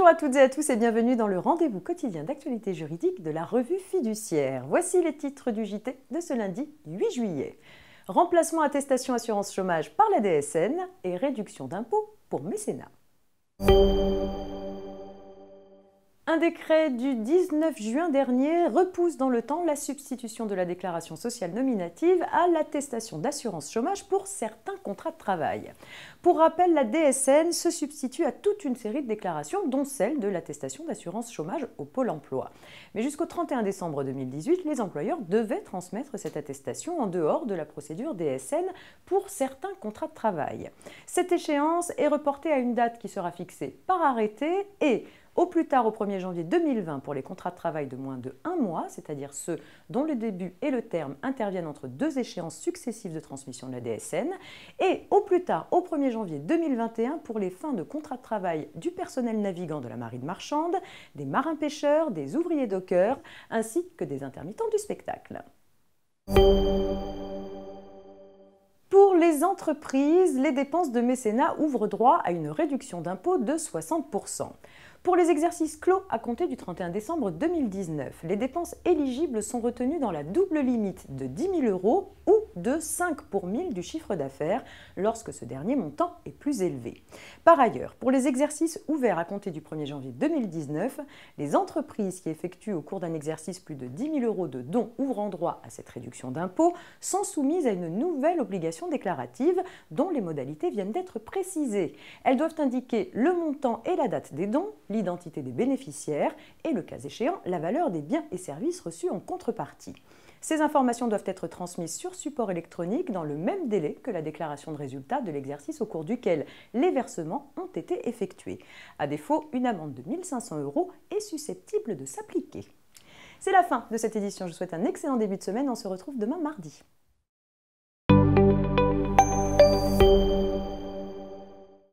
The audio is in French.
Bonjour à toutes et à tous et bienvenue dans le rendez-vous quotidien d'actualité juridique de la revue Fiduciaire. Voici les titres du JT de ce lundi 8 juillet. Remplacement attestation assurance chômage par la DSN et réduction d'impôts pour mécénat. Un décret du 19 juin dernier repousse dans le temps la substitution de la déclaration sociale nominative à l'attestation d'assurance chômage pour certains contrats de travail. Pour rappel, la DSN se substitue à toute une série de déclarations, dont celle de l'attestation d'assurance chômage au Pôle emploi. Mais jusqu'au 31 décembre 2018, les employeurs devaient transmettre cette attestation en dehors de la procédure DSN pour certains contrats de travail. Cette échéance est reportée à une date qui sera fixée par arrêté et au plus tard au 1er janvier 2020 pour les contrats de travail de moins de 1 mois, c'est-à-dire ceux dont le début et le terme interviennent entre deux échéances successives de transmission de la DSN, et au plus tard au 1er janvier 2021 pour les fins de contrats de travail du personnel navigant de la marine marchande, des marins-pêcheurs, des ouvriers dockers, ainsi que des intermittents du spectacle. Pour les entreprises, les dépenses de mécénat ouvrent droit à une réduction d'impôt de 60%. Pour les exercices clos à compter du 31 décembre 2019, les dépenses éligibles sont retenues dans la double limite de 10 000 € ou de 5 pour 1000 du chiffre d'affaires lorsque ce dernier montant est plus élevé. Par ailleurs, pour les exercices ouverts à compter du 1er janvier 2019, les entreprises qui effectuent au cours d'un exercice plus de 10 000 € de dons ouvrant droit à cette réduction d'impôt sont soumises à une nouvelle obligation déclarative dont les modalités viennent d'être précisées. Elles doivent indiquer le montant et la date des dons, l'identité des bénéficiaires et, le cas échéant, la valeur des biens et services reçus en contrepartie. Ces informations doivent être transmises sur support électronique dans le même délai que la déclaration de résultat de l'exercice au cours duquel les versements ont été effectués. À défaut, une amende de 1 500 € est susceptible de s'appliquer. C'est la fin de cette édition. Je vous souhaite un excellent début de semaine. On se retrouve demain mardi.